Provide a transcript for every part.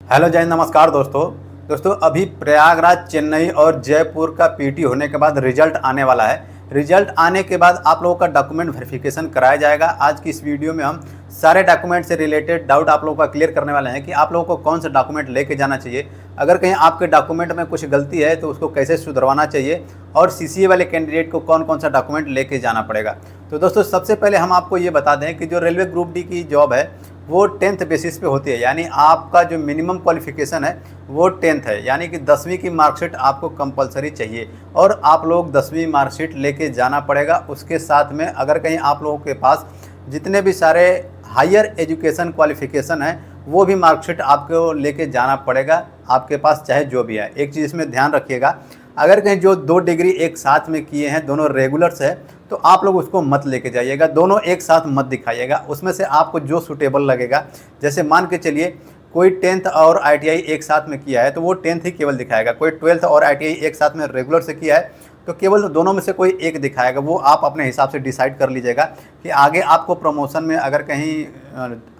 Hello जय नमस्कार दोस्तों अभी प्रयागराज, चेन्नई और जयपुर का पीटी होने के बाद रिजल्ट आने वाला है। रिजल्ट आने के बाद आप लोगों का डॉक्यूमेंट वेरिफिकेशन कराया जाएगा। आज की इस वीडियो में हम सारे डॉक्यूमेंट से रिलेटेड डाउट आप लोगों का क्लियर करने वाले हैं कि आप लोगों को कौन सा डॉक्यूमेंट लेके जाना चाहिए, अगर कहीं आपके डॉक्यूमेंट में कुछ गलती है तो उसको कैसे सुधरवाना चाहिए, और सीसीए वाले कैंडिडेट को कौन कौन सा डॉक्यूमेंट लेके जाना पड़ेगा। तो दोस्तों सबसे पहले हम आपको ये बता दें कि जो रेलवे ग्रुप डी की जॉब है वो 10th बेसिस पे होती है, यानी आपका जो मिनिमम क्वालिफिकेशन है वो 10th है, यानी कि 10वीं की मार्कशीट आपको कंपलसरी चाहिए और आप लोग 10वीं मार्कशीट लेके जाना पड़ेगा। उसके साथ में अगर कहीं आप लोगों के पास जितने भी सारे हायर एजुकेशन क्वालिफिकेशन है वो भी मार्कशीट आपको लेके जाना पड़ेगा, आपके पास चाहे जो भी है। एक चीज़ इसमें ध्यान रखिएगा, अगर कहीं जो 2 डिग्री एक साथ में किए हैं, दोनों रेगुलर्स है, तो आप लोग उसको मत लेके जाइएगा, दोनों एक साथ मत दिखाइएगा। उसमें से आपको जो सूटेबल लगेगा, जैसे मान के चलिए कोई 10th और आईटीआई एक साथ में किया है तो वो 10th ही केवल दिखाएगा, कोई 12th और आईटीआई एक साथ में रेगुलर से किया है तो केवल दोनों में से कोई एक दिखाएगा। वो आप अपने हिसाब से डिसाइड कर लीजिएगा कि आगे आपको प्रमोशन में अगर कहीं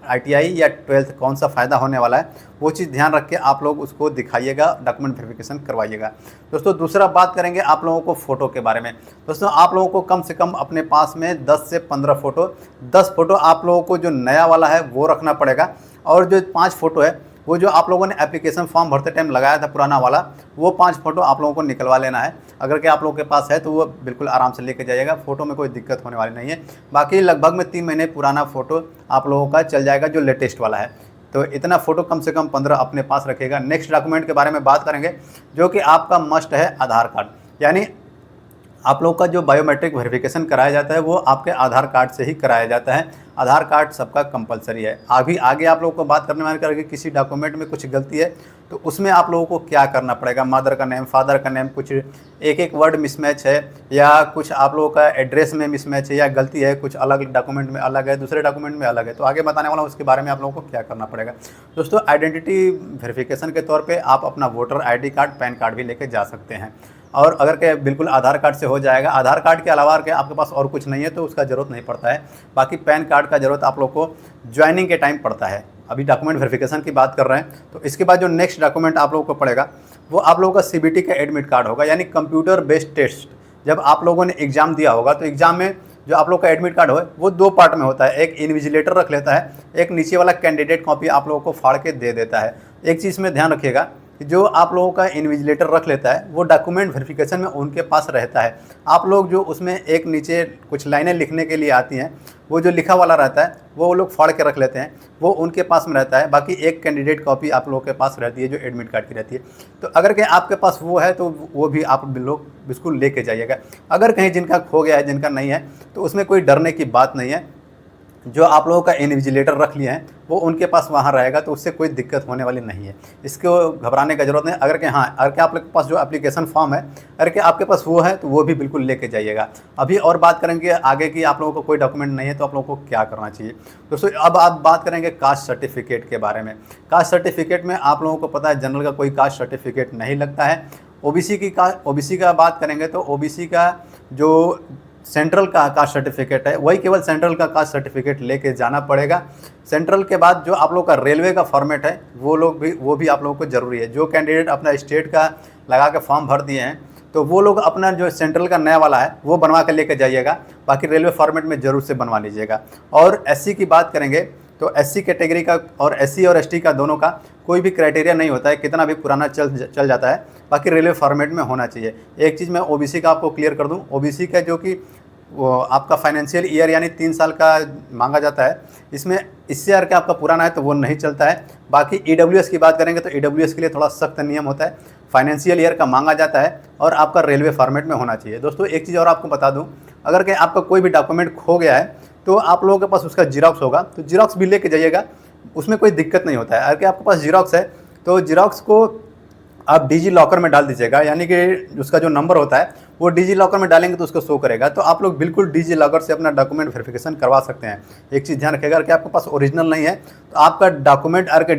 आईटीआई या 12th कौन सा फ़ायदा होने वाला है, वो चीज़ ध्यान रख के आप लोग उसको दिखाइएगा, डॉक्यूमेंट वेरिफिकेशन करवाइएगा। दोस्तों दूसरा बात करेंगे आप लोगों को फ़ोटो के बारे में। दोस्तों आप लोगों को कम से कम अपने पास में 10 से 15 फ़ोटो, 10 फ़ोटो आप लोगों को जो नया वाला है वो रखना पड़ेगा, और जो 5 फ़ोटो है वो जो आप लोगों ने एप्लीकेशन फॉर्म भरते टाइम लगाया था पुराना वाला, वो 5 फ़ोटो आप लोगों को निकलवा लेना है। अगर कि आप लोगों के पास है तो वो बिल्कुल आराम से लेके जाइएगा, फ़ोटो में कोई दिक्कत होने वाली नहीं है। बाकी लगभग में 3 महीने पुराना फ़ोटो आप लोगों का चल जाएगा जो लेटेस्ट वाला है। तो इतना फ़ोटो कम से कम 15 अपने पास रखिएगा। नेक्स्ट डॉक्यूमेंट के बारे में बात करेंगे जो कि आपका मस्ट है आधार कार्ड, यानी आप लोग का जो बायोमेट्रिक वेरिफिकेशन कराया जाता है वो आपके आधार कार्ड से ही कराया जाता है। आधार कार्ड सबका कंपलसरी है। अभी आगे आप लोगों को बात करने वाले करेंगे किसी डॉक्यूमेंट में कुछ गलती है तो उसमें आप लोगों को क्या करना पड़ेगा। मदर का नेम, फादर का नेम, कुछ एक वर्ड मिसमैच है, या कुछ आप लोगों का एड्रेस में मिसमैच है, या गलती है, कुछ अलग डॉक्यूमेंट में अलग है, दूसरे डॉक्यूमेंट में अलग है, तो आगे बताने वाला हूँ उसके बारे में आप लोगों को क्या करना पड़ेगा। दोस्तों आइडेंटिटी वेरिफिकेशन के तौर पर आप अपना voter ID card, pan card भी लेके जा सकते हैं। और अगर के बिल्कुल आधार कार्ड से हो जाएगा, आधार कार्ड के अलावा के आपके पास और कुछ नहीं है तो उसका ज़रूरत नहीं पड़ता है। बाकी पैन कार्ड का ज़रूरत आप लोग को ज्वाइनिंग के टाइम पड़ता है। अभी डॉक्यूमेंट वेरिफिकेशन की बात कर रहे हैं तो इसके बाद जो नेक्स्ट डॉक्यूमेंट आप लोगों को पड़ेगा वो आप लोगों का CBT का एडमिट कार्ड होगा, यानी कंप्यूटर बेस्ड टेस्ट। जब आप लोगों ने एग्ज़ाम दिया होगा तो एग्ज़ाम में जो आप लोग का एडमिट कार्ड हो वो 2 पार्ट में होता है, एक इन्विजिलेटर रख लेता है, एक नीचे वाला कैंडिडेट कॉपी आप लोगों को फाड़ के दे देता है। एक चीज़ में ध्यान रखिएगा कि जो आप लोगों का इन्विजिलेटर रख लेता है वो डॉक्यूमेंट वेरिफिकेशन में उनके पास रहता है। आप लोग जो उसमें एक नीचे कुछ लाइनें लिखने के लिए आती हैं, वो जो लिखा वाला रहता है वो लोग फाड़ के रख लेते हैं, वो उनके पास में रहता है। बाकी एक कैंडिडेट कॉपी आप लोगों के पास रहती है जो एडमिट कार्ड की रहती है। तो अगर कहीं आपके पास वो है तो वो भी आप लोग बिल्कुल लेके जाइएगा। अगर कहीं जिनका खो गया है, जिनका नहीं है, तो उसमें कोई डरने की बात नहीं है। जो आप लोगों का इन्विजिलेटर रख लिए हैं वो उनके पास वहाँ रहेगा, तो उससे कोई दिक्कत होने वाली नहीं है, इसको घबराने का ज़रूरत नहीं। अगर कि हाँ, अगर कि आप लोग के पास जो एप्लीकेशन फॉर्म है, अगर कि आपके पास वो है तो वो भी बिल्कुल लेके जाइएगा। अभी और बात करेंगे आगे की, आप लोगों को कोई डॉक्यूमेंट नहीं है तो आप लोगों को क्या करना चाहिए। दोस्तों अब आप बात करेंगे कास्ट सर्टिफिकेट के बारे में। कास्ट सर्टिफिकेट में आप लोगों को पता है जनरल का कोई कास्ट सर्टिफिकेट नहीं लगता है। ओबीसी का बात करेंगे तो ओबीसी का जो सेंट्रल का कास्ट सर्टिफिकेट है वही केवल सेंट्रल का कास्ट सर्टिफिकेट लेके जाना पड़ेगा। सेंट्रल के बाद जो आप लोग का रेलवे का फॉर्मेट है वो भी आप लोगों को ज़रूरी है। जो कैंडिडेट अपना स्टेट का लगा के फॉर्म भर दिए हैं तो वो लोग अपना जो सेंट्रल का नया वाला है वो बनवा कर लेके जाइएगा। बाकी रेलवे फॉर्मेट में ज़रूर से बनवा लीजिएगा। और SC की बात करेंगे तो SC कैटेगरी का और SC और ST का दोनों का कोई भी क्राइटेरिया नहीं होता है, कितना भी पुराना चल जाता है, बाकी रेलवे फॉर्मेट में होना चाहिए। एक चीज़ मैं OBC का आपको क्लियर कर दूं, OBC का जो कि वो आपका फाइनेंशियल ईयर यानी 3 साल का मांगा जाता है, इसमें इससे अगर आपका पुराना है तो वो नहीं चलता है। बाकी EWS की बात करेंगे तो EWS के लिए थोड़ा सख्त नियम होता है, फाइनेंशियल ईयर का मांगा जाता है और आपका रेलवे फॉर्मेट में होना चाहिए। दोस्तों एक चीज़ और आपको बता दूं, अगर कहीं आपका कोई भी डॉक्यूमेंट खो गया है तो आप लोगों के पास उसका जीरोक्स होगा, तो जीरोक्स भी लेके जाइएगा, उसमें कोई दिक्कत नहीं होता है। अगर आपके पास जीरोक्स है तो जीरोक्स को आप डिजी लॉकर में डाल दीजिएगा, यानी कि उसका जो नंबर होता है वो डिजी लॉकर में डालेंगे तो उसको शो करेगा। तो आप लोग बिल्कुल डिजी लॉकर से अपना डॉक्यूमेंट वेरिफिकेशन करवा सकते हैं। एक चीज़ ध्यान रखिएगा कि आपके पास ओरिजिनल नहीं है तो आपका डॉक्यूमेंट अगर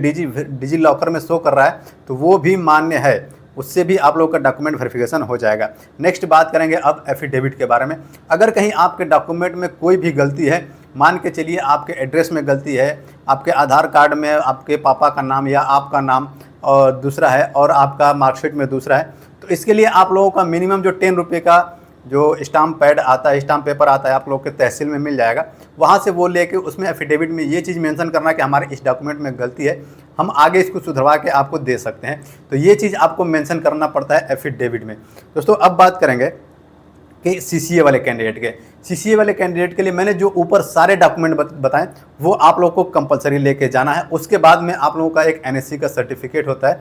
डिजी लॉकर में शो कर रहा है तो वो भी मान्य है, उससे भी आप लोग का डॉक्यूमेंट वेरिफिकेशन हो जाएगा। नेक्स्ट बात करेंगे अब एफिडेविट के बारे में। अगर कहीं आपके डॉक्यूमेंट में कोई भी गलती है मान के चलिए आपके एड्रेस में गलती है, आपके आधार कार्ड में आपके पापा का नाम या आपका नाम और दूसरा है और आपका मार्कशीट में दूसरा है, तो इसके लिए आप लोगों का मिनिमम जो 10 रुपये का जो स्टाम्प पैड आता है, स्टाम्प पेपर आता है, आप लोग के तहसील में मिल जाएगा। वहाँ से वो लेके उसमें एफिडेविट में ये चीज़ मेंशन करना कि हमारे इस डॉक्यूमेंट में गलती है, हम आगे इसको सुधरवा के आपको दे सकते हैं। तो ये चीज़ आपको मेंशन करना पड़ता है एफिडेविट में। दोस्तों अब बात करेंगे कि सीसीए वाले कैंडिडेट के। सीसीए वाले कैंडिडेट के लिए मैंने जो ऊपर सारे डॉक्यूमेंट बताएं वो आप लोगों को कंपलसरी लेके जाना है। उसके बाद में आप लोगों का एक एनएससी का सर्टिफिकेट होता है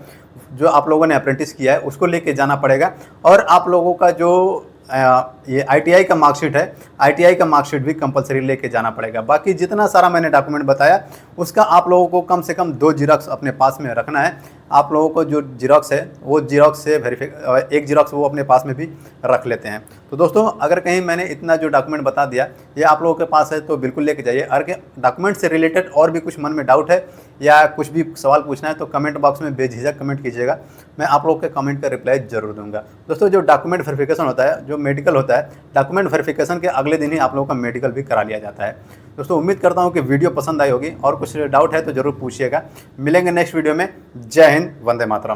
जो आप लोगों ने अप्रेंटिस किया है, उसको लेके जाना पड़ेगा। और आप लोगों का जो ये आईटीआई का मार्कशीट है, आईटीआई का मार्कशीट भी कंपलसरी लेके जाना पड़ेगा। बाकी जितना सारा मैंने डॉक्यूमेंट बताया उसका आप लोगों को कम से कम 2 जिरॉक्स अपने पास में रखना है। आप लोगों को जो जिरॉक्स है वो जिरॉक्स से एक जिरॉक्स वो अपने पास में भी रख लेते हैं। तो दोस्तों अगर कहीं मैंने इतना जो डॉक्यूमेंट बता दिया ये आप लोगों के पास है तो बिल्कुल लेके जाइए। अगर डॉक्यूमेंट से रिलेटेड और भी कुछ मन में डाउट है या कुछ भी सवाल पूछना है तो कमेंट बॉक्स में बेझिझक कमेंट कीजिएगा, मैं आप लोगों के कमेंट का रिप्लाई जरूर दूंगा। दोस्तों जो डॉक्यूमेंट वेरिफिकेशन होता है, जो मेडिकल होता है, डॉक्यूमेंट वेरिफिकेशन के अगले दिन ही आप लोगों का मेडिकल भी करा लिया जाता है। दोस्तों उम्मीद करता हूँ कि वीडियो पसंद आई होगी और कुछ डाउट है तो ज़रूर पूछिएगा। मिलेंगे नेक्स्ट वीडियो में। जय हिंद, वंदे मातरम।